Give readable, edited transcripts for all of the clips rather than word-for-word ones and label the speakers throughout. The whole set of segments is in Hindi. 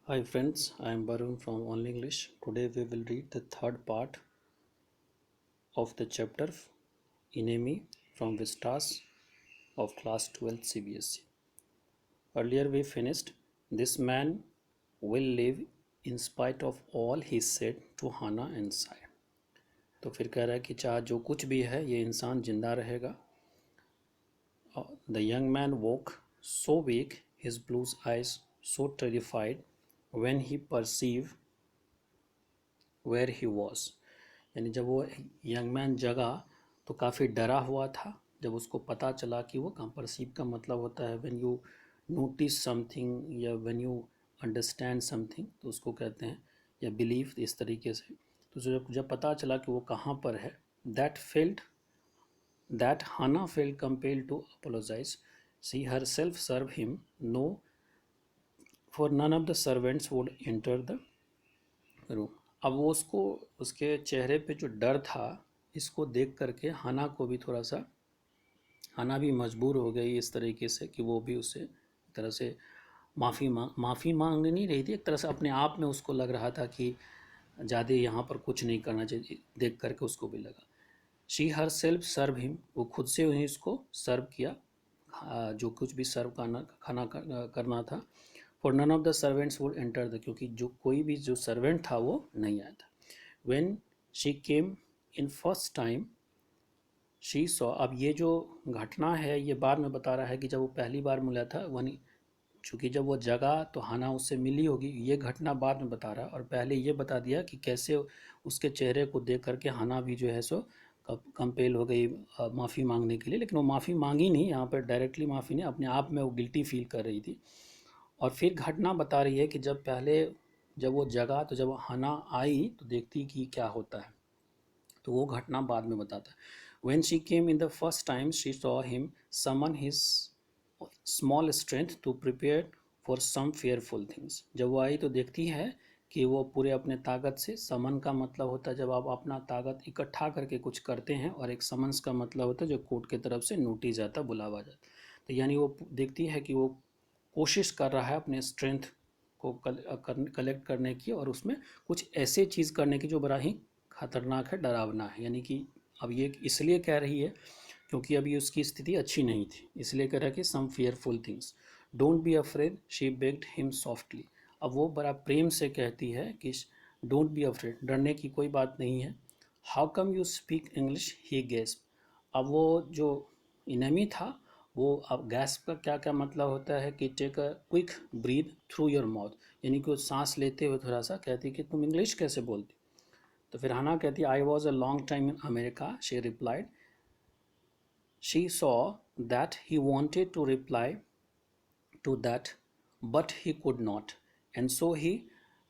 Speaker 1: Hi friends, I am Barun from Only English. Today we will read the third part of the chapter Enemy from Vistas of class 12 CBSE. Earlier we finished this man will live in spite of all he said to Hannah and Sai. तो फिर कह रहा है कि चाहे जो कुछ भी है ये इंसान जिंदा रहेगा. The young man woke so weak, his blue eyes so terrified when he perceived where he was. यानी जब वो यंग मैन जगा तो काफ़ी डरा हुआ था जब उसको पता चला कि वो कहाँ. परसीव का मतलब होता है व्हेन यू नोटिस समथिंग या व्हेन यू अंडरस्टैंड समथिंग, तो उसको कहते हैं, या बिलीव इस तरीके से. तो जब पता चला कि वो कहाँ पर है, that Hana felt compelled to apologise. She herself serve him no, for none of the servants would enter the room. अब वो उसको, उसके चेहरे पे जो डर था, इसको देख करके हना को भी थोड़ा सा, हना भी मजबूर हो गई इस तरीके से कि वो भी उसे एक तरह से माफ़ी मांगने नहीं रही थी, एक तरह से अपने आप में उसको लग रहा था कि ज़्यादा यहाँ पर कुछ नहीं करना चाहिए. देख करके उसको भी लगा. She herself serve him, वो खुद से उन्हें इसको सर्व किया, जो कुछ भी सर्व खाना करना था. For none of the servants would enter the, क्योंकि जो कोई भी जो सर्वेंट था वो नहीं आया था. When she came in first time she saw. अब ये जो घटना है ये बाद में बता रहा है कि जब वो पहली बार मिला था वनी, चूँकि जब वो जगा तो हाना उससे मिली होगी, ये घटना बाद में बता रहा है. और पहले ये बता दिया कि कैसे उसके चेहरे को देख करके हाना भी जो है सो कंपेल हो गई माफ़ी मांगने के लिए. लेकिन वो माफ़ी मांगी नहीं, यहाँ पर डायरेक्टली माफ़ी नहीं, अपने आप में वो गिल्टी फील कर रही थी. और फिर घटना बता रही है कि जब वो जगा तो जब हाना आई तो देखती कि क्या होता है, तो वो घटना बाद में बताता है. When she came in the first time, she saw him summon his small strength to prepare for some fearful things. जब वो आई तो देखती है कि वो पूरे अपने ताकत से, समन का मतलब होता है जब आप अपना ताकत इकट्ठा करके कुछ करते हैं, और एक समन्स का मतलब होता है जो कोर्ट की तरफ से नोटिस जाता, बुलावा जाता. तो यानी वो देखती है कि वो कोशिश कर रहा है अपने स्ट्रेंथ को कलेक्ट करने की, और उसमें कुछ ऐसे चीज़ करने की जो बड़ा ही खतरनाक है, डरावना है. यानी कि अब ये इसलिए कह रही है क्योंकि अभी उसकी स्थिति अच्छी नहीं थी, इसलिए कह रहा है कि some fearful things. Don't be afraid, she begged him softly. अब वो बड़ा प्रेम से कहती है कि डोंट बी अफ्रेड, डरने की कोई बात नहीं है. How come you speak English, he gasp. अब वो जो इनमी था, वो, अब गैस का क्या क्या मतलब होता है कि take a quick breath through your mouth, यानी कि वो सांस लेते हुए थोड़ा सा कहती कि तुम इंग्लिश कैसे बोलती. तो फिर हना कहती I was a long time in America. She replied. She saw that he wanted to reply to that, but he could not, and so he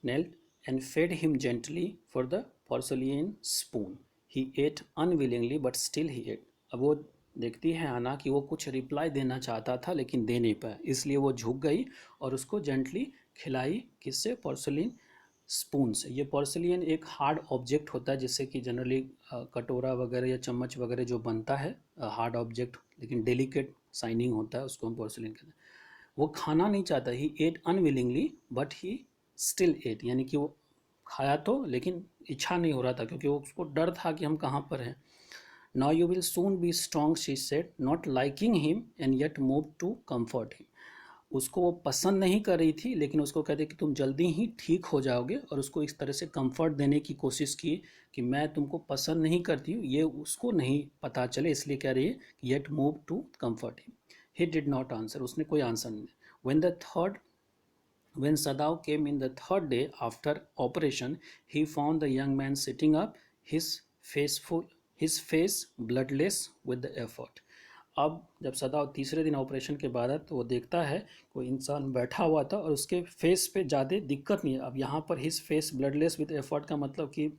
Speaker 1: knelt and fed him gently for the porcelain spoon. He ate unwillingly, but still he ate. अब वो देखती है आना कि वो कुछ रिप्लाई देना चाहता था लेकिन दे नहीं पाया, इसलिए वो झुक गई और उसको जेंटली खिलाई. किससे? पोर्सलिन स्पून से. ये पोर्सलिन एक हार्ड ऑब्जेक्ट होता है जिससे कि जनरली कटोरा वगैरह या चम्मच वगैरह जो बनता है, हार्ड ऑब्जेक्ट लेकिन डेलिकेट शाइनिंग होता है, उसको हम पोर्सलिन कहते हैं. वो खाना नहीं चाहता, he ate unwillingly but he still ate, यानी कि वो खाया तो लेकिन इच्छा नहीं हो रहा था क्योंकि वो, उसको डर था कि हम कहाँ पर हैं. Now you will soon be strong, she said, not liking him and yet move to comfort him. उसको वो पसंद नहीं कर रही थी लेकिन उसको कहते कि तुम जल्दी ही ठीक हो जाओगे, और उसको इस तरह से कंफर्ट देने की कोशिश की कि मैं तुमको पसंद नहीं करती हूँ, ये उसको नहीं पता चले, इसलिए कह रही है कि yet move to comfort him. He did not answer, उसने कोई आंसर नहीं. when the third when Sadao came in the third day after operation, he found the young man sitting up, his his face bloodless with the effort. अब जब सदाव तीसरे दिन ऑपरेशन के बाद तो वो देखता है कोई इंसान बैठा हुआ था और उसके फेस पे ज़्यादा दिक्कत नहीं है. अब यहाँ पर his face bloodless with effort का मतलब कि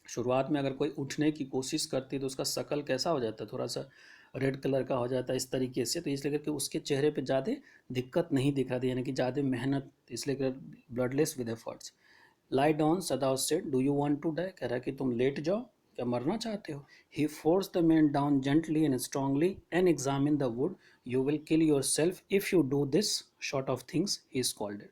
Speaker 1: शुरुआत में अगर कोई उठने की कोशिश करती है तो उसका शकल कैसा हो जाता है, थोड़ा सा रेड कलर का हो जाता है इस तरीके से. तो इसलिए करके उसके चेहरे पे ज़्यादा दिक्कत नहीं दिखा दी, यानी कि ज़्यादा मेहनत, इसलिए कर bloodless with efforts. Lie down, Sadao said, do you want to die. कह रहा है कि तुम लेट जाओ, क्या मरना चाहते हो. He force the man down gently and strongly and examine the wood. You will kill your self if you do this short of things, he is called.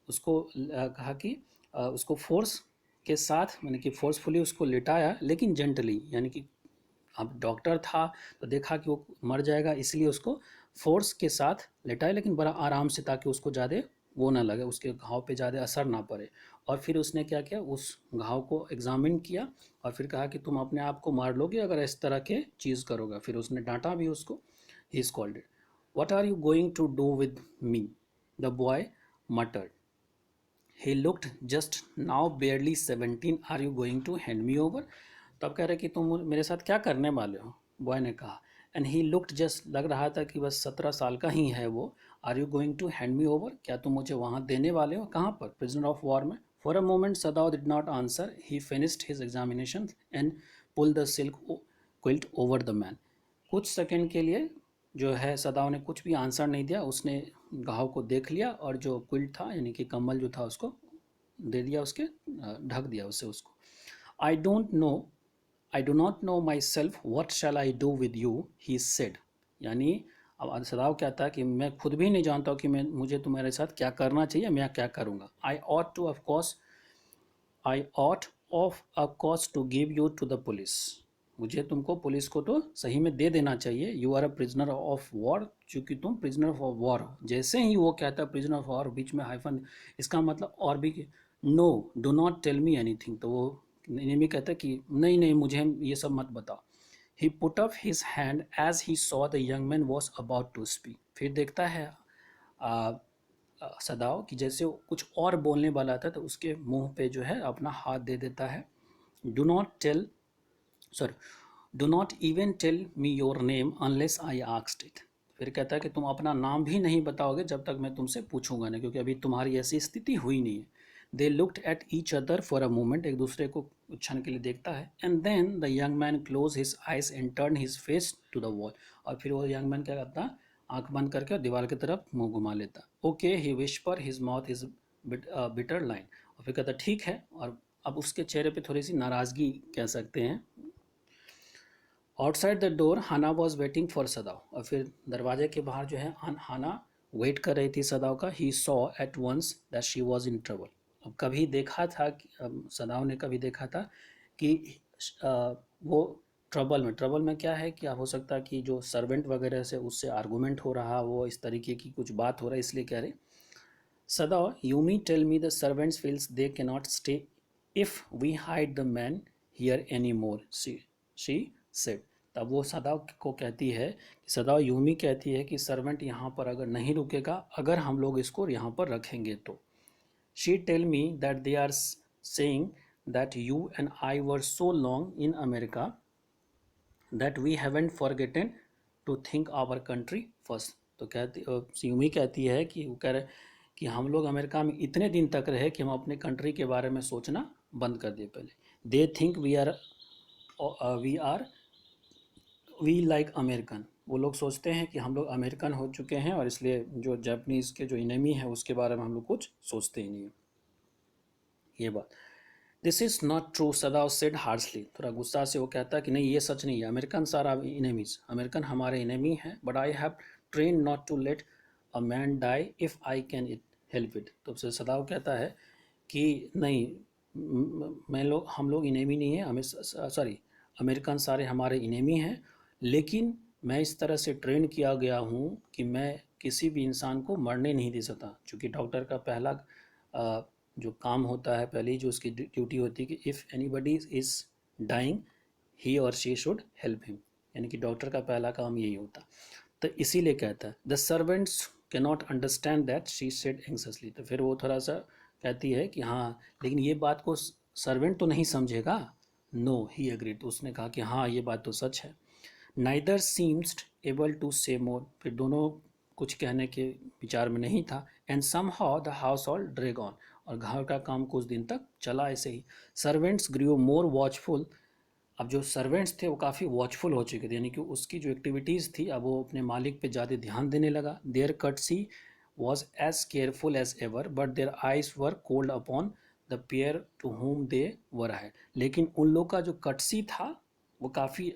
Speaker 1: उसको कहा कि उसको फोर्स के साथ, यानी कि फोर्सफुली उसको लिटाया, लेकिन जेंटली, यानी कि अब डॉक्टर था तो देखा कि वो मर जाएगा, इसलिए उसको फोर्स के साथ लेटाया, लेकिन बड़ा आराम से, ताकि उसको ज़्यादा वो ना लगे, उसके घाव पे ज़्यादा असर ना पड़े। और फिर उसने क्या किया, उस घाव को एग्जामिन किया और फिर कहा कि तुम अपने आप को मार लोगे अगर इस तरह के चीज़ करोगे। फिर उसने डांटा भी उसको। He scolded, what are you going to do with me, the boy muttered. He looked just now barely 17, are you going to hand me over. तब कह रहे कि तुम मेरे साथ क्या करने वाले हो, बॉय ने कहा। एंड ही लुक्ड जस्ट, लग रहा था कि बस 17 साल का ही है वो। Are you going to hand me over, क्या तुम मुझे वहाँ देने वाले हो, कहाँ पर, प्रिजनर ऑफ वॉर में। For a moment Sadao did not answer, he finished his examination and pull the silk quilt over the man. कुछ सेकंड के लिए जो है सदाव ने कुछ भी आंसर नहीं दिया, उसने घाव को देख लिया और जो क्विल्ट था, यानी कि कम्बल जो था, उसको दे दिया, उसके ढक दिया उससे उसको। I don't know, I do not know myself, what shall I do with you, he said. यानी अब सदाव कहता है कि मैं खुद भी नहीं जानता हूँ कि मैं, मुझे तुम्हारे साथ क्या करना चाहिए, मैं क्या करूँगा। I ought of a cause to give you to the police. मुझे तुमको पुलिस को तो सही में दे देना चाहिए। You are a prisoner of war, चूंकि तुम प्रिजनर ऑफ वॉर हो। जैसे ही वो कहता है प्रिजनर ऑफ वॉर, बीच में हाइफन, इसका मतलब और भी। No, do not tell me anything, तो वो नेमी कहता है कि नहीं नहीं, मुझे ये सब मत बताओ। He put up his hand as he saw the young man was about to speak. फिर देखता है सदाओ कि जैसे वो कुछ और बोलने वाला था, तो उसके मुंह पे जो है अपना हाथ दे देता है। Do not tell, sorry, do not even tell me your name unless I asked it. फिर कहता है कि तुम अपना नाम भी नहीं बताओगे जब तक मैं तुमसे पूछूंगा नहीं, क्योंकि अभी तुम्हारी ऐसी स्थिति हुई नहीं है। They looked at each other for a moment, एक दूसरे को कुछ क्षण के लिए देखता है। And then the young man close his eyes and turn his face to the wall. और फिर वो यंग मैन क्या करता है, आंख बंद करके और दीवार की तरफ मुंह घुमा लेता। Okay, he whisper, his mouth is bitter line. और फिर कहता ठीक है, और अब उसके चेहरे पे थोड़ी सी नाराज़गी कह सकते हैं। Outside the door Hana was waiting for Sadao. और फिर दरवाजे के बाहर जो है हाना वेट कर रही थी सदाव का। He saw at once that she was in trouble. अब कभी देखा था सदाव ने कभी देखा था कि वो ट्रबल में क्या है कि हो सकता है कि जो सर्वेंट वगैरह से उससे आर्गूमेंट हो रहा, वो इस तरीके की कुछ बात हो रहा है, इसलिए कह रहे Sadao, you me tell me the servants feels they cannot stay if we hide the man here any more, she said. तब वो सदाव को कहती है कि सदाव यूमी कहती है कि सर्वेंट यहाँ पर अगर नहीं रुकेगा, अगर हम लोग इसको यहाँ पर रखेंगे तो। She tell me that they are saying that you and I were so long in America that we haven't forgotten to think our country first. तो कहती यूमी कहती है कि वो कह रहे कि हम लोग अमेरिका में इतने दिन तक रहे कि हम अपने कंट्री के बारे में सोचना बंद कर दिए पहले। They think we like American. वो लोग सोचते हैं कि हम लोग अमेरिकन हो चुके हैं, और इसलिए जो जापानीज़ के जो इनेमी है उसके बारे में हम लोग कुछ सोचते ही नहीं है। ये बात, this is not true, सदाव said harshly. थोड़ा गुस्सा से वो कहता है कि नहीं, ये सच नहीं है। अमेरिकन सारा इनेमीज, अमेरिकन हमारे इनेमी हैं। But I have train not to let a man die if I can it help it. तो सदाव कहता है कि नहीं, हम लोग इनेमी नहीं है, हमें सॉरी, अमेरिकन सारे हमारे इनेमी हैं, लेकिन मैं इस तरह से ट्रेन किया गया हूँ कि मैं किसी भी इंसान को मरने नहीं दे सकता। चूँकि डॉक्टर का पहला जो काम होता है, पहली जो उसकी ड्यूटी होती है कि इफ़ एनीबडी इज़ डाइंग ही और शी शुड हेल्प हिम, यानी कि डॉक्टर का पहला काम यही होता। तो इसीलिए कहता है the servants cannot understand that, she said anxiously. तो फिर वो थोड़ा सा कहती है कि हाँ, लेकिन ये बात को सर्वेंट तो नहीं समझेगा। नो, ही एग्रीड। तो उसने कहा कि हाँ, ये बात तो सच है। नाइदर सीम्स्ड एबल टू से मोर। फिर दोनों कुछ कहने के विचार में नहीं था। And somehow the household drag on. और घर का काम कुछ दिन तक चला ऐसे ही। सर्वेंट्स ग्रू मोर वॉचफुल। अब जो सर्वेंट्स थे वो काफ़ी वॉचफुल हो चुके थे, यानी कि उसकी जो एक्टिविटीज़ थी, अब वो अपने मालिक पे ज़्यादा ध्यान देने लगा। Their courtesy was as careful as ever, but their eyes were cold upon the pair to whom they were है। लेकिन उन लोग का जो कटसी था वो काफ़ी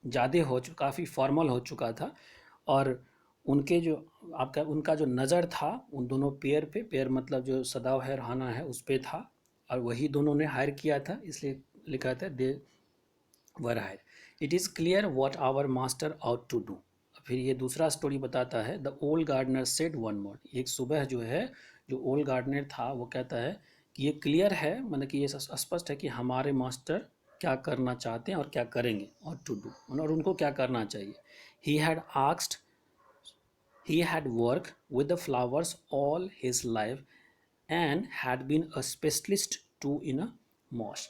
Speaker 1: ज़्यादा काफ़ी फॉर्मल हो चुका था, और उनके जो आपका उनका जो नज़र था उन दोनों पेयर पे, पेयर मतलब जो सदाव है हाना है उस पे था, और वही दोनों ने हायर किया था, इसलिए लिखा था they were hire. It is clear what our master ought to do. फिर ये दूसरा स्टोरी बताता है, the old gardener said one more. एक सुबह जो है, जो ओल्ड गार्डनर था वो कहता है कि ये क्लियर है, मतलब कि ये स्पष्ट है कि हमारे मास्टर क्या करना चाहते हैं और क्या करेंगे, और टू डू और उनको क्या करना चाहिए। He had asked he had worked with the flowers all his life and had been a specialist too in a moss।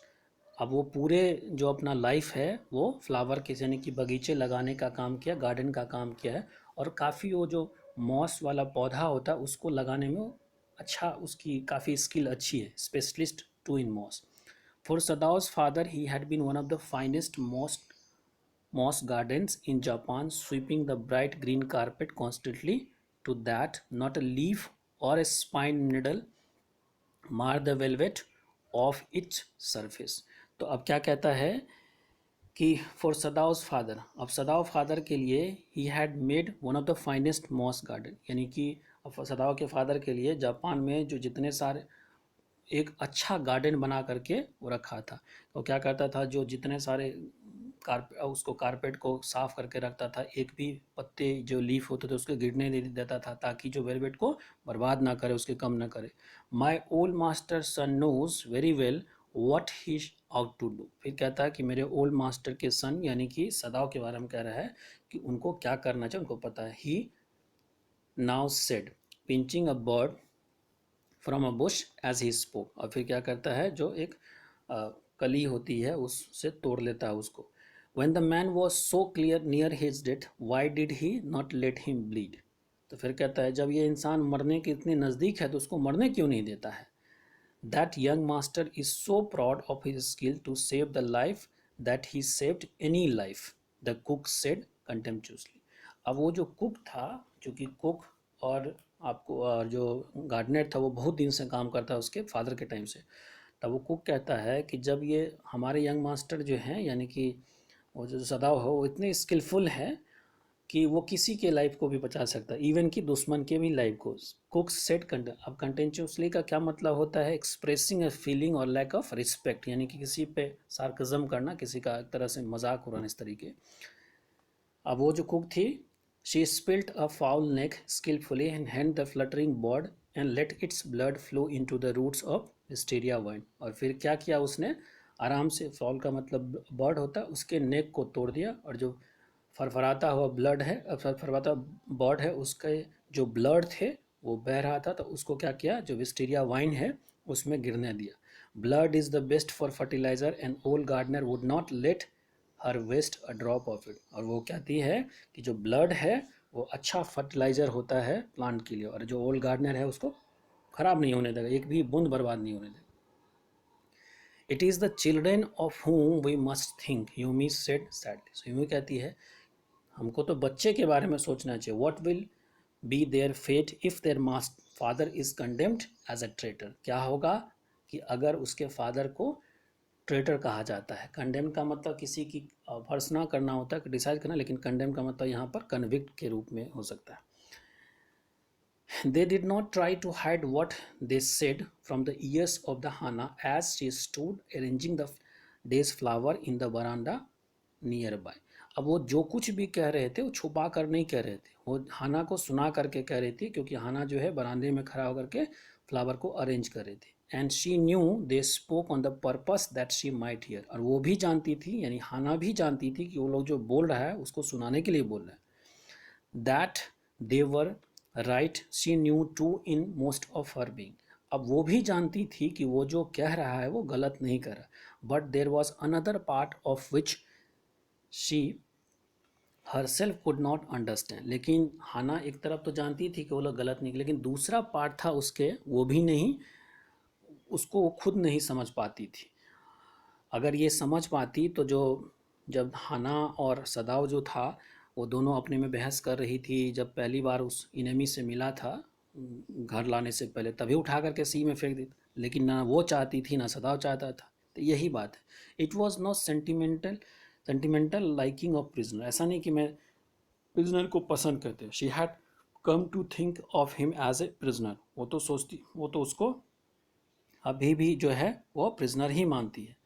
Speaker 1: अब वो पूरे जो अपना लाइफ है वो फ्लावर के यानी कि बगीचे लगाने का काम किया, गार्डन का काम किया है, और काफ़ी वो जो मॉस वाला पौधा होता है उसको लगाने में अच्छा, उसकी काफ़ी स्किल अच्छी है, specialist too in moss. For Sadao's father he had been one of the finest moss gardens in Japan, sweeping the bright green carpet constantly to that not a leaf or a spine needle mar the velvet of its surface। तो अब क्या कहता है कि फॉर सदाउस फादर, अब सदाव फादर के लिए he had made one of the finest moss garden, यानी कि सदाव के फादर के लिए जापान में जो जितने सारे एक अच्छा गार्डन बना करके वो रखा था। तो क्या करता था, जो जितने सारे उसको कारपेट को साफ करके रखता था, एक भी पत्ते जो लीफ होते थे उसके गिरने नहीं देता था, ताकि जो वेलवेट को बर्बाद ना करे, उसके कम ना करे। My old master son knows very well what he out to do. फिर कहता है कि मेरे ओल्ड मास्टर के सन यानी कि सदाव के बारे में कह रहा है कि उनको क्या करना चाहिए, उनको पता है। He now said pinching a bird from a bush as he spoke. और फिर क्या करता है, जो एक कली होती है उससे तोड़ लेता है उसको। When the man was so clear near his death, why did he not let him bleed? तो फिर कहता है, जब ये इंसान मरने के इतने नज़दीक है तो उसको मरने क्यों नहीं देता है। That young master is so proud of his skill to save the life that he saved any life, the cook said contemptuously। अब वो जो कुक था, चूँकि कुक और आपको और जो गार्डनर था वो बहुत दिन से काम करता है उसके फादर के टाइम से, तब वो कुक कहता है कि जब ये हमारे यंग मास्टर जो हैं यानी कि वो जो सदाव हो वो इतने स्किलफुल है कि वो किसी के लाइफ को भी बचा सकता है, इवन कि दुश्मन के भी लाइफ को। कुक्स सेट कंटेंट, अब कंटेंचुअसली का क्या मतलब होता है, एक्सप्रेसिंग अ फीलिंग और लैक ऑफ रिस्पेक्ट, यानी कि किसी पे सार्कज्म करना, किसी का एक तरह से मजाक उड़ाना, इस तरीके। अब वो जो कुक थी, she spilt a fowl neck skilfully and hand the fluttering bird and let its blood flow into the roots of wisteria vine. और फिर क्या किया उसने, आराम से, फाउल का मतलब बर्ड होता है, उसके नेक को तोड़ दिया, और जो फरफराता हुआ ब्लड है, फरफराता बर्ड है, उसके जो ब्लड थे वो बह रहा था, तो उसको क्या किया, जो विस्टीरिया वाइन है उसमें गिरने दिया। Blood is the best for fertiliser and old gardener would not let her waste a drop of it. और वो कहती है कि जो ब्लड है वो अच्छा फर्टिलाइजर होता है प्लांट के लिए, और जो ओल्ड गार्डनर है उसको खराब नहीं होने देगा, एक भी बूंद बर्बाद नहीं होने देगा। It is the children of whom we must think, Yumi said sadly. So Yumi कहती है हमको तो बच्चे के बारे में सोचना चाहिए। What will be their fate if their father is condemned as a traitor. क्या होगा कि अगर उसके फादर को ट्रेटर कहा जाता है। कंडेम का मतलब किसी की फर्ज ना करना होता है, डिसाइड करना, लेकिन कंडेम का मतलब यहाँ पर कन्विक्ट के रूप में हो सकता है। They did not try to hide what they said from the ears of the Hannah as she stood arranging the day's flower in the veranda nearby। अब वो जो कुछ भी कह रहे थे वो छुपा कर नहीं कह रहे थे, वो हाना को सुना करके कह रही थी, क्योंकि हाना जो है बरामदे में खड़ा होकर के फ्लावर को अरेंज कर रही थी। And she knew they spoke on the purpose that she might here. और वो भी जानती थी, यानी हाना भी जानती थी कि वो लोग जो बोल रहा है उसको सुनाने के लिए बोल रहे हैं। That they were right she knew too in most of her being. अब वो भी जानती थी कि वो जो कह रहा है वो गलत नहीं कर रहा। But there was another part of which she her self could not understand. लेकिन हाना एक तरफ तो जानती थी कि वो लोग गलत नहीं, लेकिन दूसरा पार्ट था उसके, वो भी नहीं, उसको वो खुद नहीं समझ पाती थी। अगर ये समझ पाती तो जो जब हाना और सदाव जो था वो दोनों अपने में बहस कर रही थी, जब पहली बार उस इनेमी से मिला था घर लाने से पहले, तभी उठा करके सी में फेंक दी, लेकिन ना वो चाहती थी ना सदाव चाहता था। तो यही बात है। It was not sentimental liking of prisoner. ऐसा नहीं कि मैं प्रिजनर को पसंद करते, she had come to think of him as a prisoner, वो तो उसको अभी भी जो है वो प्रिजनर ही मानती है।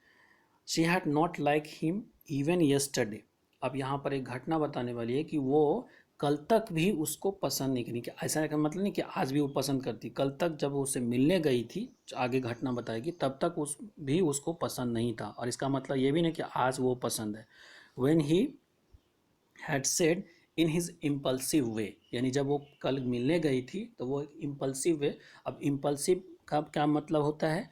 Speaker 1: She had not like him even yesterday. अब यहाँ पर एक घटना बताने वाली है कि वो कल तक भी उसको पसंद नहीं करी, कि ऐसा का मतलब नहीं कि आज भी वो पसंद करती, कल तक जब वो उससे मिलने गई थी, आगे घटना बताएगी, तब तक उसको पसंद नहीं था। और इसका मतलब ये भी नहीं कि आज वो पसंद है। When he had said in his impulsive way, यानी जब वो कल मिलने गई थी तो वो इम्पल्सिव वे। अब इम्पल्सिव का क्या मतलब होता है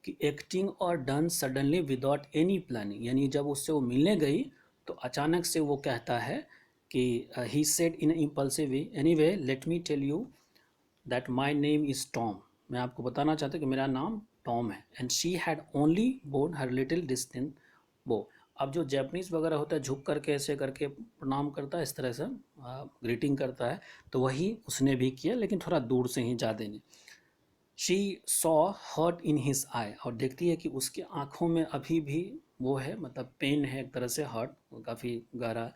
Speaker 1: कि एक्टिंग और done suddenly without any planning, यानी जब उससे वो मिलने गई तो अचानक से वो कहता है कि he said in impulsive way, anyway let me tell you that my name is Tom, मैं आपको बताना चाहता हूँ कि मेरा नाम टॉम है। And she had only born her little distant वो। अब जो जैपनीज़ वगैरह होता है झुक करके ऐसे करके प्रणाम करता है, इस तरह से ग्रीटिंग करता है, तो वही उसने भी किया, लेकिन थोड़ा दूर से ही, ज़्यादा नहीं। She saw hurt in his eye, और देखती है कि उसके आँखों में अभी भी वो है, मतलब पेन है एक तरह से, हर्ट काफ़ी गहरा।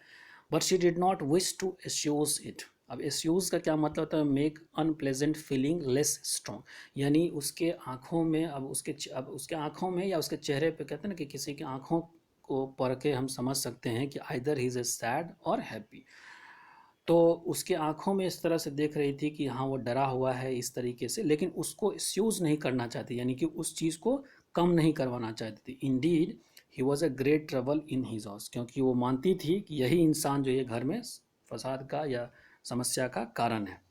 Speaker 1: But she did not wish to assuage it. अब एस्यूज का क्या मतलब होता है, make unpleasant feeling less strong, यानी उसके आँखों में, अब उसके आँखों में या उसके चेहरे पे, कहते हैं ना कि किसी की आँखों को पढ़ के हम समझ सकते हैं कि either he is a sad और हैप्पी। तो उसके आंखों में इस तरह से देख रही थी कि हाँ वो डरा हुआ है इस तरीके से, लेकिन उसको स्यूज़ नहीं करना चाहती, यानी कि उस चीज़ को कम नहीं करवाना चाहती थी। Indeed he was a great trouble in his house, क्योंकि वो मानती थी कि यही इंसान जो ये घर में फसाद का या समस्या का कारण है।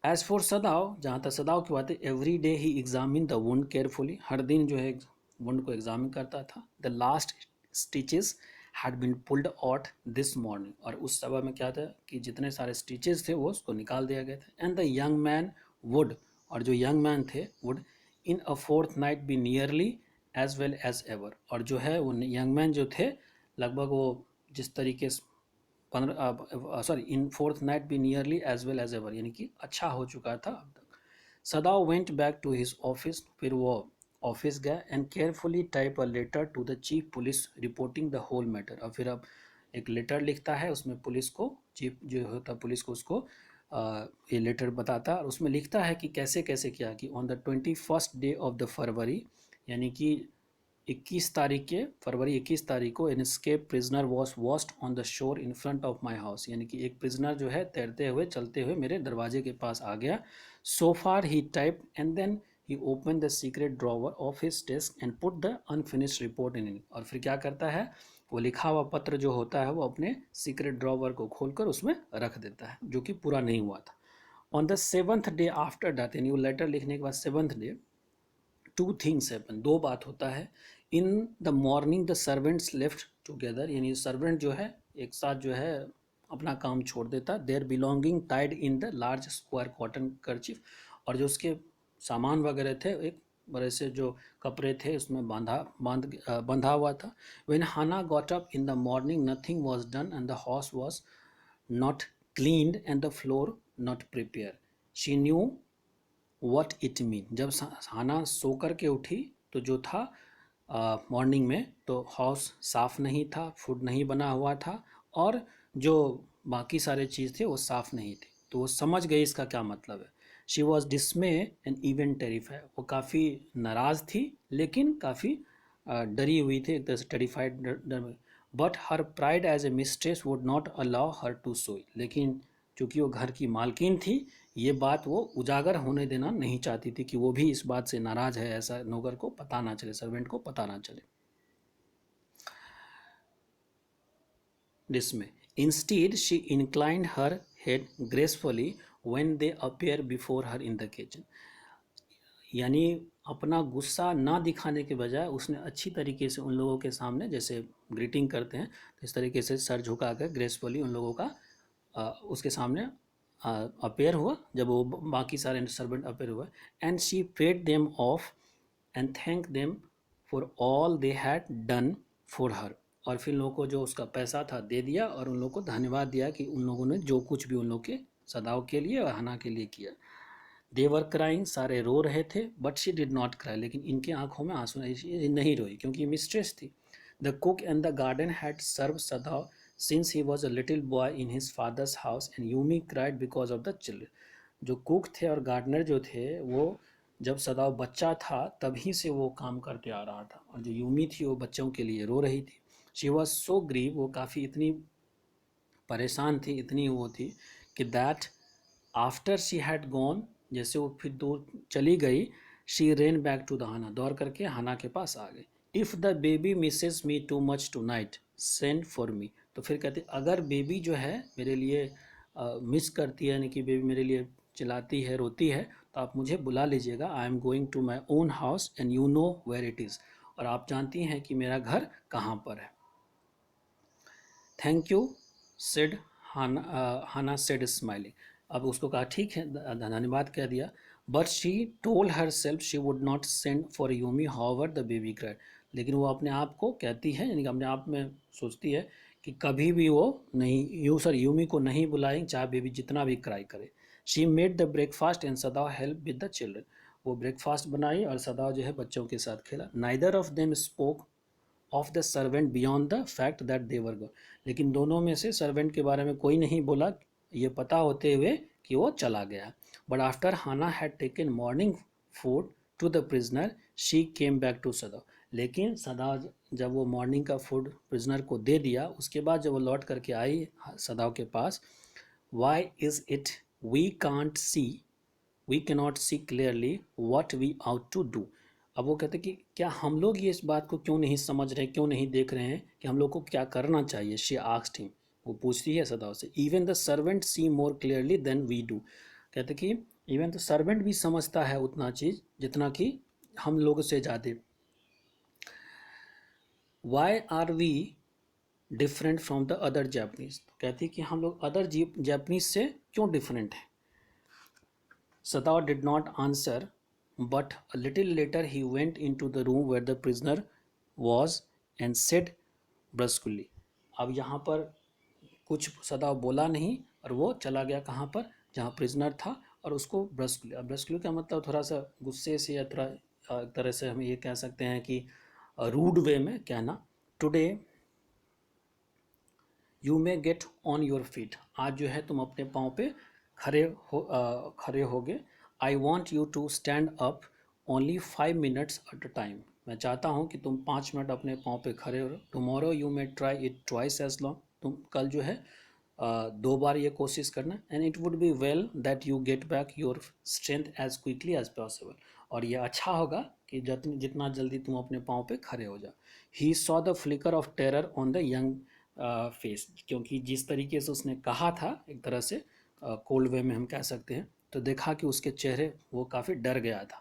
Speaker 1: एज फॉर सदाव, जहाँ तक सदाव की बात है, every day he examine the wound carefully, हर दिन जो है वुंड को एग्जामिन करता था। The last stitches had been pulled out this morning, और उस समय में क्या था कि जितने सारे स्टिचेस थे वो उसको निकाल दिया गया था। And the young man would, और जो यंग मैन थे would in a fortnight be nearly as well as ever, और जो है वो यंग मैन जो थे लगभग वो जिस तरीके से 15 in fortnight be nearly as well as ever, यानी कि अच्छा हो चुका था अब तक। Sadao went back to his office, फिर वो ऑफिस गया and carefully type a letter to the chief police reporting the whole matter. और फिर अब एक लेटर लिखता है, उसमें पुलिस को, चीफ जो होता है पुलिस को, उसको ये लेटर बताता है, और उसमें लिखता है कि कैसे कैसे किया, कि on the 21st day of the February, यानी कि 21 तारीख को an escape prisoner was washed on the shore in front of my house, यानी कि एक प्रिजनर जो है तैरते हुए चलते हुए मेरे दरवाजे के पास आ गया। So far he type and then he open the secret drawer of his desk and put the unfinished report in it, और फिर क्या करता है, वो लिखा हुआ पत्र जो होता है वो अपने सीक्रेट ड्रॉवर को खोलकर उसमें रख देता है, जो कि पूरा नहीं हुआ था। On the 7th day after that, यानी वो लेटर लिखने के बाद 7th day, two things happen, दो बात होता है। इन the morning the servants left together, यानी सर्वेंट जो है एक साथ जो है अपना काम छोड़ देता, their belonging tied in the large square cotton kerchief, और जो उसके सामान वगैरह थे एक बड़े से जो कपड़े थे उसमें बंधा हुआ था। When Hana got up in the morning nothing was done and the house was not cleaned and the floor not prepare, she knew what it mean. जब हाना सो कर के उठी तो जो था मॉर्निंग में, तो हाउस साफ़ नहीं था, फूड नहीं बना हुआ था, और जो बाकी सारे चीज़ थे वो साफ़ नहीं थे, तो वो समझ गई इसका क्या मतलब है। She was डिसमे and even terrified, वो काफ़ी नाराज़ थी लेकिन काफ़ी डरी हुई थी, एक तरह से टेरिफाइड, डर में। But her pride as a mistress would not allow her to सोई, लेकिन चूँकि वो घर की मालकिन थी, ये बात वो उजागर होने देना नहीं चाहती थी कि वो भी इस बात से नाराज़ है, ऐसा नौकर को पता ना चले, सर्वेंट को पता ना चले। डिसमे, instead she inclined her head gracefully when they appear before her in the kitchen, यानी अपना गुस्सा ना दिखाने के बजाय उसने अच्छी तरीके से उन लोगों के सामने, जैसे ग्रीटिंग करते हैं तो इस तरीके से सर झुका कर ग्रेसफुली उन लोगों का उसके सामने अपेयर हुआ, जब वो बाकी सारे सर्वेंट अपेयर हुआ। And she paid them of and thank them for all they had done for her, और फिर लोगों को जो उसका पैसा था दे दिया, और उन लोगों को धन्यवाद दिया कि उन लोगों ने जो कुछ भी उन लोग के सदाव के लिए और हना के लिए किया। देवर क्राइंग, सारे रो रहे थे, but she did not cry, लेकिन इनके आंखों में आंसू नहीं रोई क्योंकि मिस्ट्रेस थी। The cook and the garden had serve Sadao since he was a little boy in his father's house and Yumi cried because of the children. जो कुक थे और गार्डनर जो थे वो जब सदाव बच्चा था तभी से वो काम करते आ रहा था, और जो यूमी थी वो बच्चों के लिए रो रही थी. शी वॉज सो ग्रीव, वो काफ़ी इतनी परेशान थी, इतनी वो थी कि that after she had gone, जैसे वो फिर दूर चली गई, she ran back to the Hana, दौड़ करके हना के पास आ गई. If the baby misses me too much tonight send for me. तो फिर कहते अगर बेबी जो है मेरे लिए मिस करती है, यानी कि बेबी मेरे लिए चिल्लाती है, रोती है, तो आप मुझे बुला लीजिएगा. I am going to my own house and you know where it is, और आप जानती हैं कि मेरा घर कहाँ पर है. Thank you said Hana said smiling. अब उसको कहा ठीक है, धन्यवाद कह दिया. But she told herself she would not send for Yumi however the baby cried. लेकिन वो अपने आप को कहती है, यानी कि अपने आप में सोचती है कि कभी भी वो नहीं यूमी को नहीं बुलाएंगे चाहे बेबी जितना भी क्राई करे. She made the breakfast and सदाव help with the children. वो ब्रेकफास्ट बनाई और सदाव जो है बच्चों के साथ खेला. Neither of them spoke of the servant beyond the fact that they were gone. लेकिन दोनों में से सर्वेंट के बारे में कोई नहीं बोला, ये पता होते हुए कि वो चला गया. But after Hana had taken morning food to the prisoner she came back to Sadao. लेकिन सदाव जब वो मॉर्निंग का फूड प्रिजनर को दे दिया, उसके बाद जब वो लौट करके आई सदाव के पास, why is it we can't see we cannot see clearly what we ought to do. अब वो कहते कि क्या हम लोग ये इस बात को क्यों नहीं समझ रहे, क्यों नहीं देख रहे हैं कि हम लोग को क्या करना चाहिए. शी आस्क्ड हिम, वो पूछती है सदाव से. Even the servant see more clearly than we do. कहते कि इवन तो सर्वेंट भी समझता है उतना चीज़ जितना कि हम लोग से ज़्यादा. Why are we different from the other Japanese. कहती कि हम लोग अदर जैपनीज से क्यों डिफरेंट है. सदाव did not answer, but a little later he went into the room where the prisoner was and said brusquely. अब यहाँ पर कुछ सदाव बोला नहीं और वो चला गया कहाँ पर, जहाँ प्रिजनर था, और उसको ब्रस्कुली. अब ब्रस्कुली का मतलब थोड़ा सा गुस्से से या थोड़ा एक तरह से हम ये कह सकते हैं कि रूड वे में कहना. Today you may get on your feet. आज जो है तुम अपने पाँव पे खड़े होगे. I want you to stand up only 5 minutes at a time. मैं चाहता हूँ कि तुम 5 मिनट अपने पाँव पे खड़े हो. Tomorrow you may try it twice as long. तुम कल जो है 2 बार ये कोशिश करना. And it would be well that you get back your strength as quickly as possible. और ये अच्छा होगा कि जितना जल्दी तुम अपने पाँव पे खड़े हो जाओ. He saw the flicker of terror on the young face. क्योंकि जिस तरीके से उसने कहा था, एक तरह से कोल्ड वे में हम कह सकते हैं, तो देखा कि उसके चेहरे वो काफ़ी डर गया था.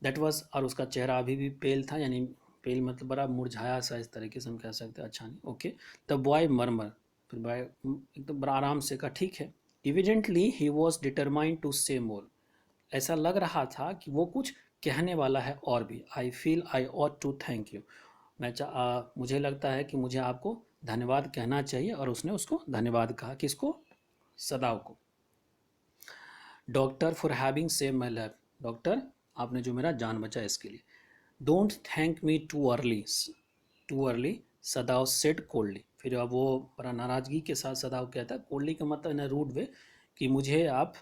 Speaker 1: दैट वाज, और उसका चेहरा अभी भी पेल था, यानी पेल मतलब बड़ा मुरझाया सा, इस तरीके से हम कह सकते हैं. अच्छा नहीं, ओके. The boy मरमर. फिर बॉय एकदम बड़ा आराम से कहा ठीक है. Evidently he was determined to say more. ऐसा लग रहा था कि वो कुछ कहने वाला है और भी. I feel I ought to thank you. मुझे लगता है कि मुझे आपको धन्यवाद कहना चाहिए. और उसने उसको धन्यवाद कहा. किसको? सदाव को. Doctor for having save my life. Doctor आपने जो मेरा जान बचा इसके लिए. Don't thank me too early सदाव said coldly. फिर अब वो बड़ा नाराज़गी के साथ सदाव कहता है. कोल्डली का मतलब इन रूड वे, कि मुझे आप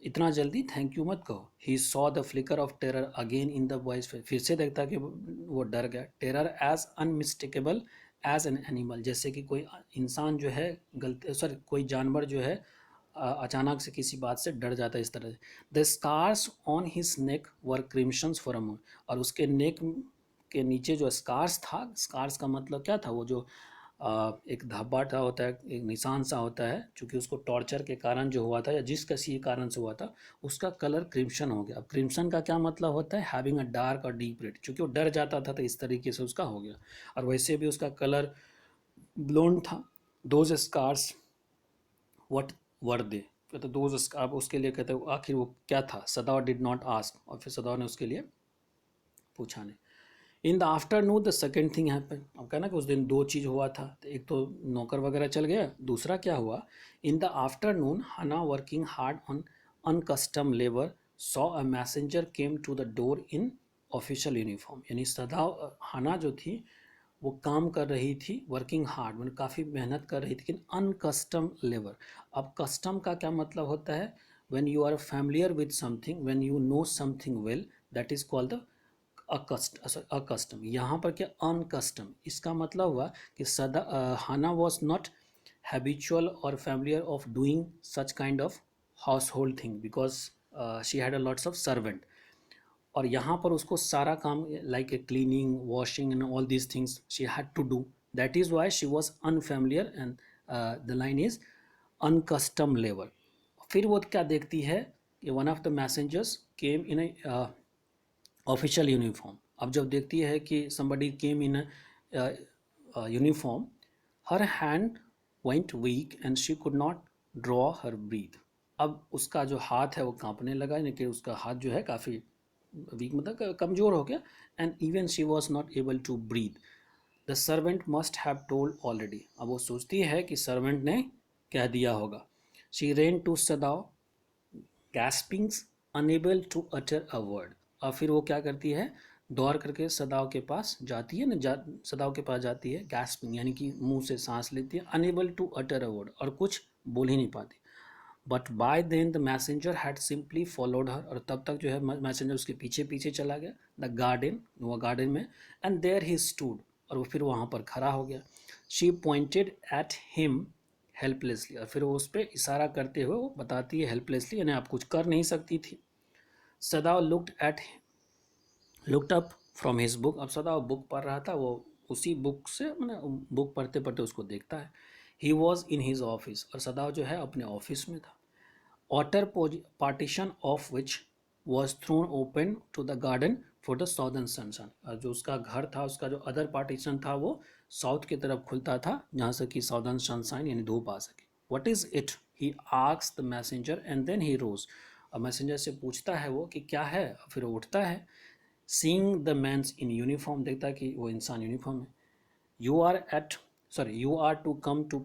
Speaker 1: इतना जल्दी थैंक यू मत कहो. He saw the flicker of terror again in the boy's face. फिर से देखता कि वो डर गया. Terror as unmistakable as an animal. जैसे कि कोई इंसान जो है कोई जानवर जो है अचानक से किसी बात से डर जाता है, इस तरह से. The scars on his neck were crimsons for a moment. और उसके नेक के नीचे जो स्कार्स था, स्कार्स का मतलब क्या था, वो जो एक धब्बा सा होता है, एक निशान सा होता है, चूँकि उसको टॉर्चर के कारण जो हुआ था या जिस किसी कारण से हुआ था, उसका कलर क्रिम्सन हो गया. अब क्रिम्सन का क्या मतलब होता है? हैविंग अ डार्क और डीप रेड. चूँकि वो डर जाता था तो इस तरीके से उसका हो गया. और वैसे भी उसका कलर ब्लोंड था. दोज स्कार्स व्हाट वर दे. कहते दोज, अब उसके लिए कहते आखिर वो क्या था. सदाव डिड नॉट आस्क. और फिर सदाव ने उसके लिए पूछा नहीं. इन the afternoon the second thing happen. अब कहना कि उस दिन 2 चीज़ हुआ था. तो एक तो नौकर वगैरह चल गया. दूसरा क्या हुआ? In the afternoon Hana working hard on unaccustomed labour saw a messenger came to the door in official uniform. यानी सदाव हना जो थी वो काम कर रही थी, वर्किंग हार्ड, मतलब काफ़ी मेहनत कर रही थी, लेकिन अनकस्टम लेबर। अब कस्टम का क्या मतलब होता है? When you are familiar with something, when you know something well, that is called the accustom. यहाँ पर क्या अनकस्टम, इसका मतलब हुआ कि हाना वॉज नॉट हैबिचुअल और familiar of doing such kind of household thing, because she had a lots of servant. और यहाँ पर उसको सारा काम like a cleaning, washing and all these things she had to do, that is why she was unfamiliar and the line is unaccustomed labour. फिर वो क्या देखती है कि one of the messengers came in a official uniform. अब जब देखती है कि somebody came in uniform, her hand went weak and she could not draw her breath. अब उसका जो हाथ है वो कांपने लगा, यानी कि उसका हाथ जो है काफ़ी वीक, मतलब कमज़ोर हो गया। And even she was not able to breathe, the servant must have told already. अब वो सोचती है कि सर्वेंट ने कह दिया होगा। She ran to Sadao gaspings, unable to utter a word. और फिर वो क्या करती है, दौड़ करके सदाओ के पास जाती है ना, सदाओ के पास जाती है, गैस्पिंग यानी कि मुंह से सांस लेती है, unable to utter a word, और कुछ बोल ही नहीं पाती। But by then the messenger had simply followed her, और तब तक जो है मैसेंजर उसके पीछे पीछे चला गया, द गार्डन, वो गार्डन में, एंड देयर ही स्टूड, और वो फिर वहाँ पर खड़ा हो गया। She pointed at him helplessly, और फिर वो उस पर इशारा करते हुए वो बताती है हेल्पलेसली, यानी आप कुछ कर नहीं सकती थी। सदा looked up from his book. अब सदा बुक पढ़ रहा था, वो उसी बुक से, मैंने बुक पढ़ते पढ़ते उसको देखता है। He was in his office, और सदा जो है अपने ऑफिस में था। outer partition of which was thrown open to the garden for the southern sunshine। और जो उसका घर था, उसका जो अदर पार्टीशन था वो साउथ की तरफ खुलता था, जहाँ से कि साउदर्न सनशाइन यानी धूप आ सके। What is it, he asks the messenger and then he rose. और मैसेंजर से पूछता है वो कि क्या है, फिर वो उठता है। Seeing the mans in uniform, देखता है कि वो इंसान यूनिफॉर्म है। You are at you are to come to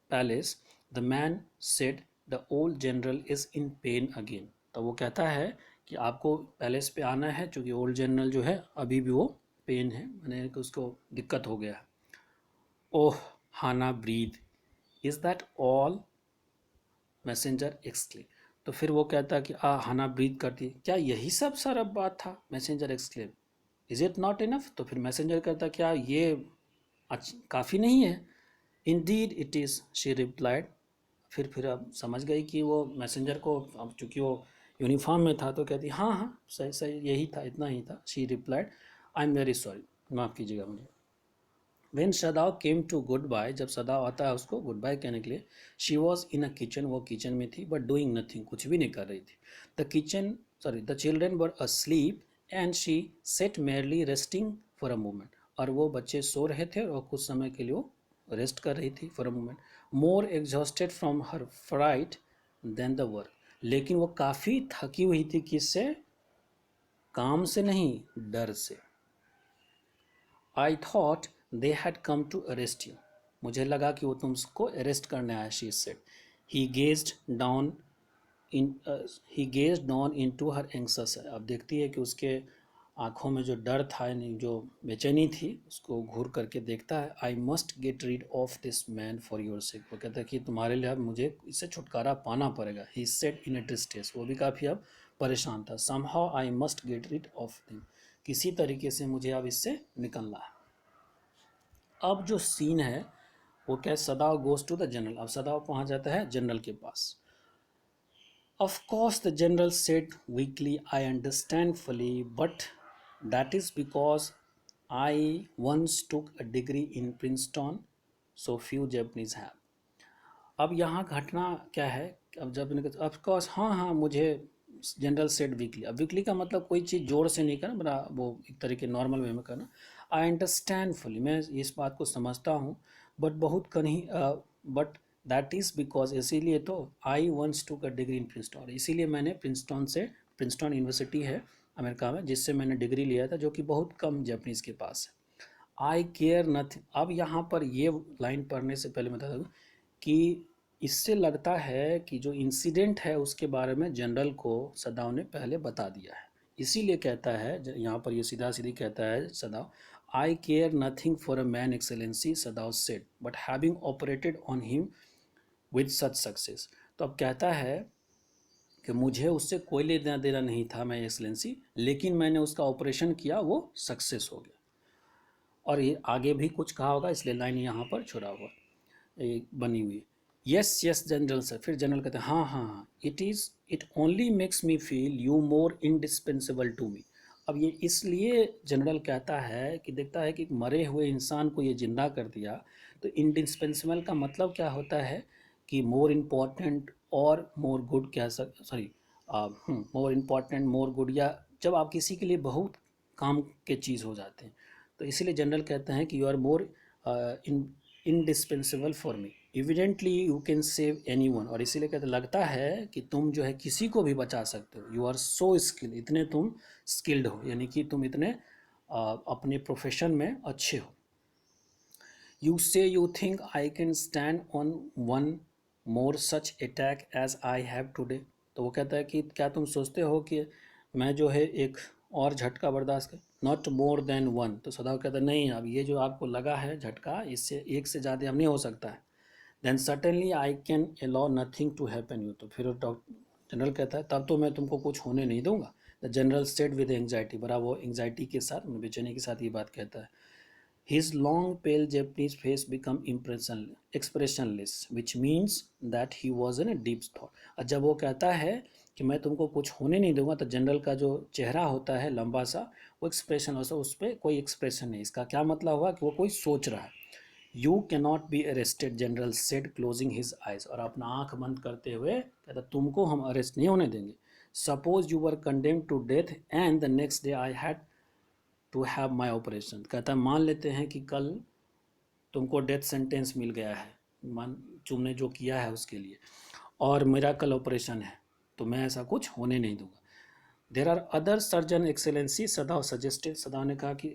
Speaker 1: palace, the man said, the old general is in pain again। तो वो कहता है कि आपको पैलेस पे आना है, क्योंकि ओल्ड जनरल जो है अभी भी वो पेन है, मैंने कि उसको दिक्कत हो गया है। Oh Hana breathe, is that all, messenger exclaim. तो फिर वो कहता है कि हाना ब्रीद करती, क्या यही सब सारा बात था, messenger exclaim. Is it not enough, तो फिर मैसेंजर कहता क्या ये काफ़ी नहीं है। Indeed it is, she replied. फिर अब समझ गई कि वो मैसेंजर को, अब चूँकि वो यूनिफॉर्म में था तो कहती हाँ हाँ सही सही यही था, इतना ही था। She replied, I am very sorry, माफ़ कीजिएगा मुझे। When Sadao came to good bye, जब सदाव आता है उसको गुड बाय कहने के लिए, she was in a kitchen, वो किचन में थी, बट डूइंग नथिंग, कुछ भी नहीं कर रही थी। The children were asleep and she said merely resting for a moment. और वो बच्चे सो रहे थे और कुछ समय के लिए वो रेस्ट कर रही थी for a moment. More exhausted from her fright than the work, लेकिन वो काफ़ी थकी हुई थी, किससे, काम से नहीं, डर से। I thought they had come to arrest you, मुझे लगा कि वो तुमको अरेस्ट करने आया, she said. He gazed down in he gazed down into her anxious. अब देखती है कि उसके आँखों में जो डर था, यानी जो बेचैनी थी, उसको घूर करके देखता है। आई must get rid of this man for your sake, वो कहता है कि तुम्हारे लिए अब मुझे इससे छुटकारा पाना पड़ेगा। ही सेड इन ए डिस्ट्रेस, वो भी काफ़ी अब परेशान था। Somehow I must get rid of them, किसी तरीके से मुझे अब इससे निकलना है। अब जो सीन है वो क्या है, Sadao goes to the general. अब सदाव पहुंच जाता है जनरल के पास। Of course the general said weakly, I understand fully, but that is because I once took a degree in Princeton, so few Japanese have. अब यहाँ घटना क्या है, अब जब ऑफकोर्स हाँ हाँ मुझे, जनरल सेड वीकली। अब वीकली का मतलब कोई चीज़ जोर से नहीं करना, बड़ा वो एक तरीके नॉर्मल वे में करना। आई अंडरस्टैंड फुली, मैं इस बात को समझता हूँ, बट बहुत कहीं, बट दैट इज़ बिकॉज, इसीलिए तो, I once to a degree in Princeton, इसीलिए मैंने प्रिंसटन यूनिवर्सिटी है अमेरिका में, जिससे मैंने डिग्री लिया था, जो कि बहुत कम जापानीज़ के पास है। आई केयर नथिंग। अब यहाँ पर ये लाइन पढ़ने से पहले मैं बता दूँ कि इससे लगता है कि जो इंसिडेंट है उसके बारे में जनरल को सदाव ने पहले बता दिया है, इसीलिए कहता है, यहाँ पर ये सीधा सीधी कहता है सदाव, I care nothing for a man, Excellency, Sadav said, but having operated on him with such success. तो अब कहता है कि मुझे उससे कोई लेना देना नहीं था, मैं एक्सलेंसी, लेकिन मैंने उसका ऑपरेशन किया, वो सक्सेस हो गया। और ये आगे भी कुछ कहा होगा, इसलिए लाइन यहाँ पर छुड़ा हुआ बनी हुई। यस यस जनरल सर, फिर जनरल कहते हैं हाँ हाँ हाँ, it only makes me feel you more indispensable to me. अब ये इसलिए जनरल कहता है कि देखता है कि एक मरे हुए इंसान को ये जिंदा कर दिया, तो इंडिस्पेंसिबल का मतलब क्या होता है कि मोर इम्पॉर्टेंट और मोर गुड, क्या sorry, more important more good, या जब आप किसी के लिए बहुत काम के चीज़ हो जाते हैं, तो इसीलिए जनरल कहते हैं कि you are more indispensable for me, evidently you can save anyone. और इसीलिए कहते लगता है कि तुम जो है किसी को भी बचा सकते हो, यू आर सो स्किल्ड, इतने तुम स्किल्ड हो, यानी कि तुम इतने अपने प्रोफेशन में अच्छे हो। You say you think I can stand on one more such attack as I have today. तो वो कहता है कि क्या तुम सोचते हो कि मैं जो है एक और झटका बर्दाश्त कर, नॉट मोर देन वन। तो सदाव कहता है नहीं, अब ये जो आपको लगा है झटका, इससे एक से ज़्यादा अब नहीं हो सकता है। Then certainly I can allow nothing to happen you. तो फिर जनरल कहता है तब तो मैं तुमको कुछ होने नहीं दूंगा। The general state with anxiety, बड़ा वो एंग्जाइटी के साथ, बेचैनी के साथ ये बात कहता है। His long pale Japanese face became expressionless, which means that he was in a deep thought. और जब वो कहता है कि मैं तुमको कुछ होने नहीं दूंगा, तो जनरल का जो चेहरा होता है लंबा सा, वो एक्सप्रेशन होता है, उस पर कोई एक्सप्रेशन नहीं। इसका क्या मतलब हुआ कि वो कोई सोच रहा है। You cannot be arrested, general said closing his eyes. और अपना आंख बंद करते हुए कहता तुमको हम अरेस्ट नहीं होने देंगे। Suppose you were condemned to death and the next day I had to have my operation. कहता है मान लेते हैं कि कल तुमको डेथ सेंटेंस मिल गया है, मान तुमने जो किया है उसके लिए, और मेरा कल ऑपरेशन है, तो मैं ऐसा कुछ होने नहीं दूंगा। There are other surgeon excellency, Sadao suggested. Sadao ने कहा कि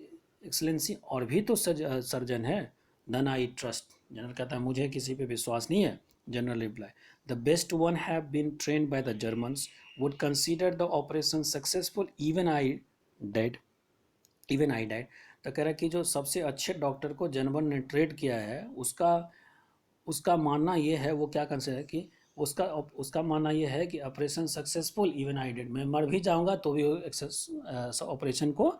Speaker 1: एक्सेलेंसी और भी तो सर्जन है। देन आई ट्रस्ट, जनरल कहता है मुझे किसी पे विश्वास नहीं है। General reply, the best one have been trained by the Germans, would consider the operation successful even I dead. तो कह रहा है कि जो सबसे अच्छे डॉक्टर को जर्मन ने ट्रेड किया है, उसका उसका मानना ये है, वो क्या कंसिडर है कि उसका मानना ये है कि operation successful even I dead, मैं मर भी जाऊंगा तो भी ऑपरेशन को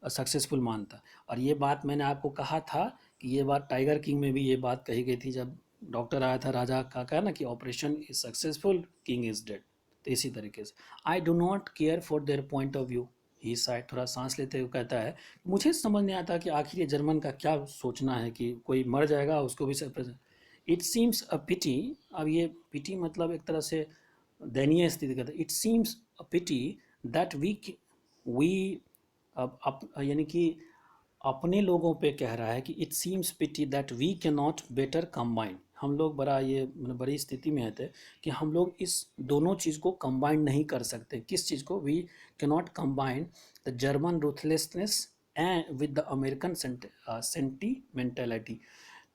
Speaker 1: सक्सेसफुल मानता। और ये बात मैंने आपको कहा था कि ये बात टाइगर किंग में भी ये बात कही गई थी, जब डॉक्टर आया था राजा का, कहा ना कि operation is successful, king is dead. तो इसी तरीके से I do not care for their point of view. ही शायद थोड़ा सांस लेते हुए कहता है मुझे समझ नहीं आता कि आखिर ये जर्मन का क्या सोचना है कि कोई मर जाएगा उसको भी सब। इट सीम्स अ पिटी। अब ये पिटी मतलब एक तरह से दयनीय स्थिति कहता है। It seems a pity that we अब यानी कि अपने लोगों पे कह रहा है कि it seems pity that we can not better combine. हम लोग बड़ा ये बड़ी स्थिति में थे कि हम लोग इस दोनों चीज़ को कंबाइन नहीं कर सकते। किस चीज़ को? We can not combine the German ruthlessness and with the American sentimentality.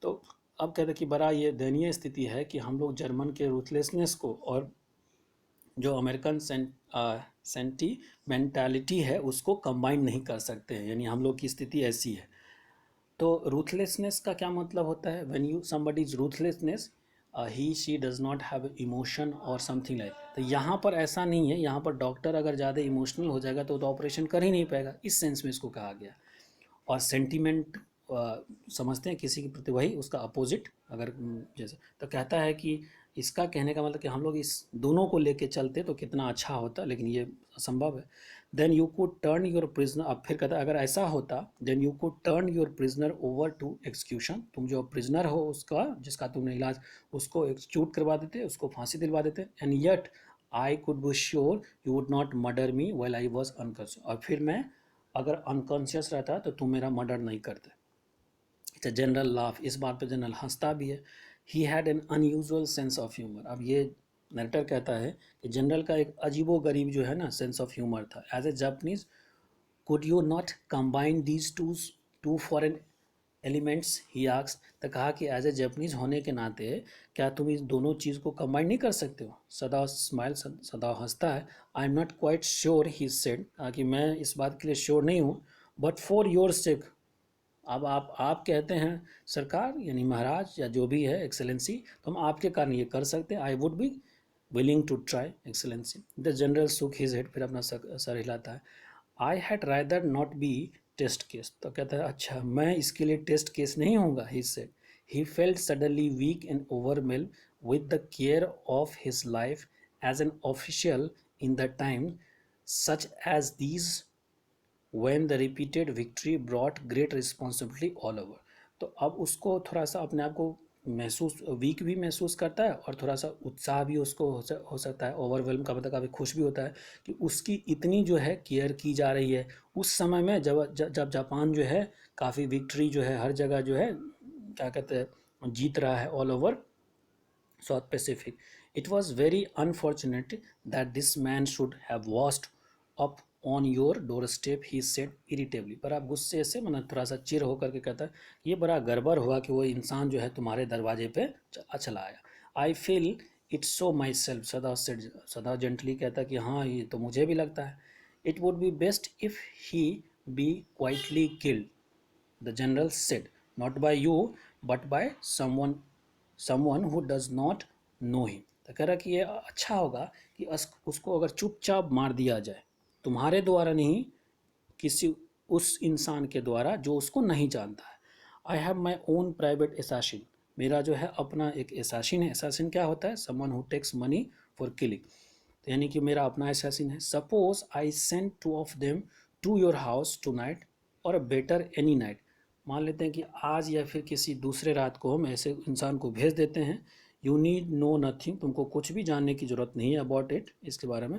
Speaker 1: तो अब कहते हैं कि बड़ा ये दयनीय स्थिति है कि हम लोग जर्मन के रूथलेसनेस को और जो अमेरिकन सेंटीमेंटालिटी है उसको कंबाइन नहीं कर सकते हैं, यानी हम लोग की स्थिति ऐसी है। तो रूथलेसनेस का क्या मतलब होता है? When you somebody is ruthlessness, he she does not have emotion और समथिंग लाइक। तो यहाँ पर ऐसा नहीं है, यहाँ पर डॉक्टर अगर ज़्यादा इमोशनल हो जाएगा तो ऑपरेशन कर ही नहीं पाएगा, इस सेंस में इसको कहा गया। और सेंटीमेंट समझते हैं किसी के प्रति, वही उसका अपोजिट अगर जैसे, तो कहता है कि इसका कहने का मतलब कि हम लोग इस दोनों को लेके चलते तो कितना अच्छा होता, लेकिन ये असंभव है। Then you could turn your prisoner, अब फिर कहता है अगर ऐसा होता, then you could turn your prisoner over to execution, तुम जो प्रिजनर हो उसका, जिसका तुमने इलाज, उसको एक्सक्यूट करवा देते, उसको फांसी दिलवा देते। And yet I could be sure you would not murder me well I was unconscious, और फिर मैं अगर अनकॉन्शियस रहता तो तुम मेरा मर्डर नहीं करते। इट्स जनरल लाफ, इस बात पे जनरल हंसता भी है। He had an unusual sense of humour. अब ये नरेटर कहता है कि जनरल का एक अजीबो गरीब जो है ना सेंस ऑफ ह्यूमर था। As a Japanese could you not combine these two foreign elements, he asked. तो कहा कि एज ए जापानीज होने के नाते क्या तुम इस दोनों चीज़ को कंबाइन नहीं कर सकते हो? सदा स्माइल, सदा हंसता है। आई am not quite sure, he said, कि मैं इस बात के लिए श्योर नहीं हूँ, बट फॉर योर सेक, अब आप कहते हैं सरकार यानी महाराज या जो भी है एक्सेलेंसी, तो हम आपके कारण ये कर सकते हैं, I would be willing to try excellency. The general shook his head, फिर अपना सर हिलाता है। I had rather not be test case, तो कहता है अच्छा मैं इसके लिए टेस्ट केस नहीं होऊंगा, he said. He felt suddenly weak and overwhelm with the care of his life as an official in the time such as these when the repeated victory brought great responsibility all over। तो अब उसको थोड़ा सा अपने आप को महसूस वीक भी महसूस करता है और थोड़ा सा उत्साह भी उसको हो सकता है। ओवरवेलम का मतलब काफ़ी खुश भी होता है कि उसकी इतनी जो है केयर की जा रही है उस समय में, जब जापान जो है काफ़ी विक्ट्री जो है हर जगह जो है क्या कहते हैं जीत रहा है all over South Pacific। It was very unfortunate that this man should have washed up on your doorstep, he said irritably। पर आप गुस्से से मतलब थोड़ा सा चिर होकर के कहता है ये बड़ा गड़बड़ हुआ कि वो इंसान जो है तुम्हारे दरवाजे पे चला आया। I feel it so myself, Sadao gently कहता कि हाँ ये तो मुझे भी लगता है। It would be best if he be quietly killed, the general said, not by you but by someone who does not know him. तो कह रहा कि ये अच्छा होगा कि उसको अगर चुपचाप मार दिया जाए, तुम्हारे द्वारा नहीं, किसी उस इंसान के द्वारा जो उसको नहीं जानता है। I have my own private assassin, मेरा जो है अपना एक एसासिन है। एसासिन क्या होता है? Someone who takes money for killing, तो यानी कि मेरा अपना एसासिन है। Suppose I send two of them to your house tonight और बेटर एनी नाइट, मान लेते हैं कि आज या फिर किसी दूसरे रात को हम ऐसे इंसान को भेज देते हैं। यू नीड नो नथिंग, तुमको कुछ भी जानने की ज़रूरत नहीं है अबाउट इट, इसके बारे में।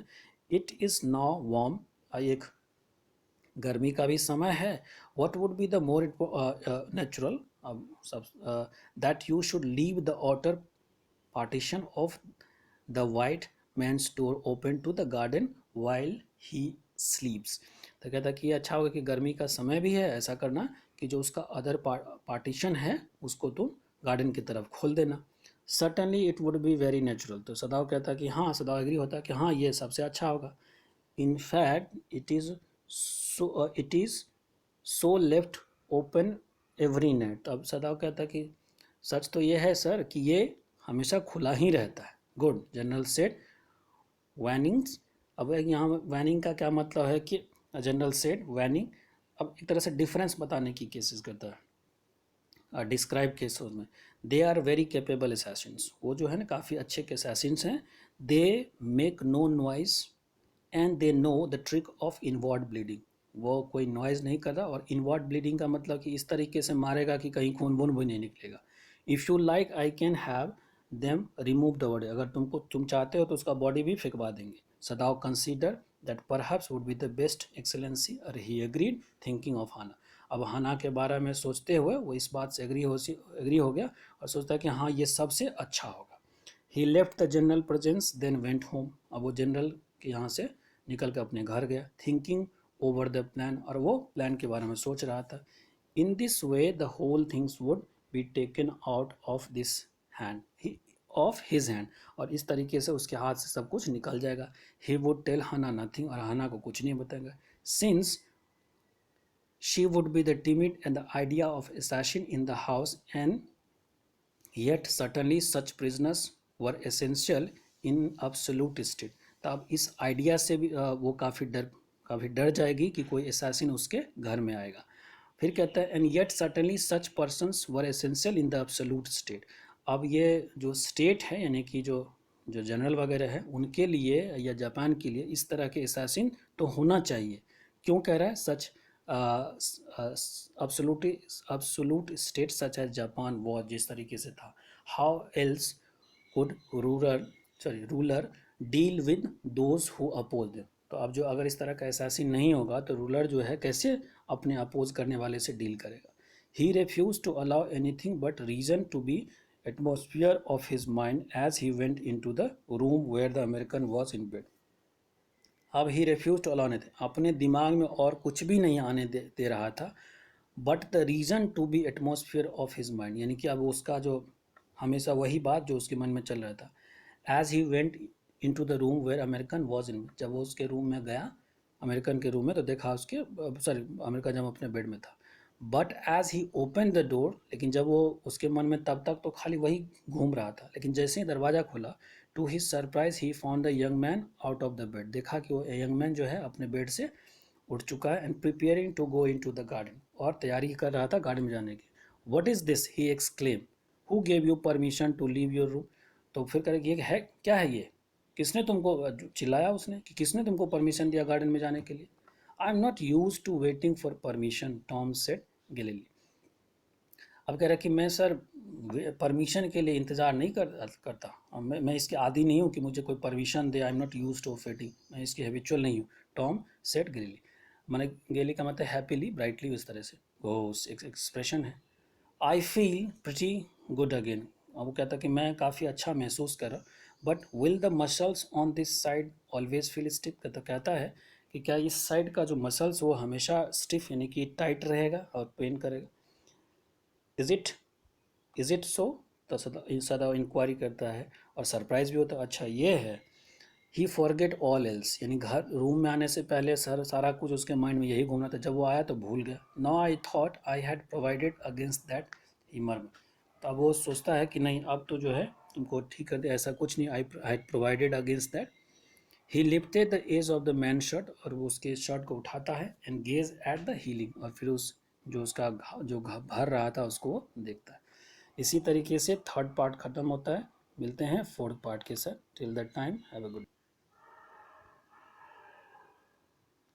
Speaker 1: इट इज़ नाउ वार्म, एक गर्मी का भी समय है। What would be the more natural that you should leave the outer partition of the white man's door open to the garden while he sleeps. तो कहता कि ये अच्छा होगा कि गर्मी का समय भी है, ऐसा करना कि जो उसका अदर पार्टीशन है उसको तुम गार्डन की तरफ खोल देना। Certainly it would be very natural, तो सदाव कहता कि हाँ, सदाव एग्री होता है कि हाँ ये सबसे अच्छा होगा। In fact it is so left open every night. अब सदाव कहता कि सच तो ये है सर कि ये हमेशा खुला ही रहता है। Good, general said wanings. अब यहाँ वैनिंग का क्या मतलब है कि जनरल सेड वैनिंग अब एक तरह से डिफरेंस बताने की कोशिश करता है डिस्क्राइब केस में। They are very capable assassins, वो जो है ना काफ़ी अच्छे के असैसिन्स हैं। They make no noise and they know the trick of inward bleeding, वो कोई नॉइज़ नहीं करता। और इनवर्ड ब्लीडिंग का मतलब कि इस तरीके से मारेगा कि कहीं खून वून भी नहीं निकलेगा। If you like I can have them remove the body, अगर तुम चाहते हो तो उसका बॉडी भी फेंकवा देंगे। सदाव consider that perhaps would be the best excellency, और ही एग्रीड थिंकिंग ऑफ हाना। अब हाना के बारे में सोचते हुए वो इस बात से एग्री हो गया और सोचता है कि हाँ ये सबसे अच्छा होगा। He left the general presence then went home, अब वो जनरल के यहाँ से निकल कर अपने घर गया। थिंकिंग ओवर द प्लान, और वो प्लान के बारे में सोच रहा था। In this way the whole things would be taken out of this hand of his hand, और इस तरीके से उसके हाथ से सब कुछ निकल जाएगा। ही वुड टेल हना नथिंग, और हना को कुछ नहीं बताएगा। Since she would be the timid and the idea of assassin in the house, and yet certainly such prisoners were essential in absolute state। तो अब इस आइडिया से भी वो काफ़ी डर जाएगी कि कोई असैसिन उसके घर में आएगा। फिर कहता है and yet certainly such persons were essential in the absolute state. अब ये जो स्टेट है यानी कि जो जो जनरल वगैरह है उनके लिए या जापान के लिए इस तरह के असैसिन तो होना चाहिए। क्यों कह रहा है? Such absolute state such as Japan was, जिस तरीके से था। How else could ruler deal with those who oppose them, तो अब जो अगर इस तरह का एहसासी नहीं होगा तो रूलर जो है कैसे अपने अपोज करने वाले से डील करेगा। He refuse to allow anything but reason to be atmosphere of his mind as he went in to the room where the American was in bed. अब ही रेफ्यूज टू अलाउ, अपने दिमाग में और कुछ भी नहीं आने दे रहा था, but the reason to be atmosphere of his mind, यानी कि अब उसका जो हमेशा वही बात जो उसके मन में चल रहा था। As he went in to the room where American was in, जब वो उसके रूम में गया अमेरिकन के रूम में तो देखा उसके, सॉरी अमेरिका जब अपने बेड में था। But as he open the door, लेकिन जब वो उसके मन में तब तक तो खाली वही घूम रहा था, लेकिन जैसे ही दरवाज़ा खुला, to his surprise he found the young man out of the bed. देखा कि वो यंग मैन जो है अपने बेड से उठ चुका है, and preparing to go in to the garden, और तैयारी कर रहा था गार्डन में जाने की। What is this, he exclaim, who gave you permission to leave your room. तो फिर करेगी ये है क्या है ये, किसने तुमको, चिल्लाया उसने कि किसने तुमको परमिशन दिया गार्डन में जाने के लिए। I am not use to waiting for permission, Tom said gleefully. अब कह रहा है कि मैं सर परमिशन के लिए इंतज़ार नहीं करता, और मैं इसके आदी नहीं हूँ कि मुझे कोई परमिशन दे। I am not use to waiting, मैं इसकी हैबिचुअल नहीं हूँ। टॉम सेड ग्रीली, मैंने गेली का मतलब हैप्पीली, ब्राइटली, उस तरह से वो एक एक्सप्रेशन है। I feel pretty good again. अब वो कहता कि मैं काफ़ी अच्छा महसूस कर रहा, but will the muscles on this side always feel stiff. कहता है कि क्या इस साइड का जो मसल्स वो हमेशा स्टिफ यानी कि टाइट रहेगा और पेन करेगा। इज इट सो, तो सदा इंक्वायरी करता है, और सरप्राइज भी होता है, अच्छा ये है। ही फॉरगेट ऑल एल्स, यानी घर रूम में आने से पहले सारा कुछ उसके माइंड में यही घूमना था, जब वो आया तो भूल गया। Now I thought I had provided against that, ही मर्म। तो अब वो सोचता है कि नहीं, अब तो जो है तुमको ठीक कर दिया, ऐसा कुछ नहीं, I had provided against that. He lifted the edge of the man shirt, और वो उसके शर्ट को उठाता है, and gaze at the healing, और फिर उस जो उसका जो भर रहा था उसको वो देखता है। इसी तरीके से थर्ड पार्ट खत्म होता है। मिलते हैं फोर्थ पार्ट के साथ। Till that time have a good.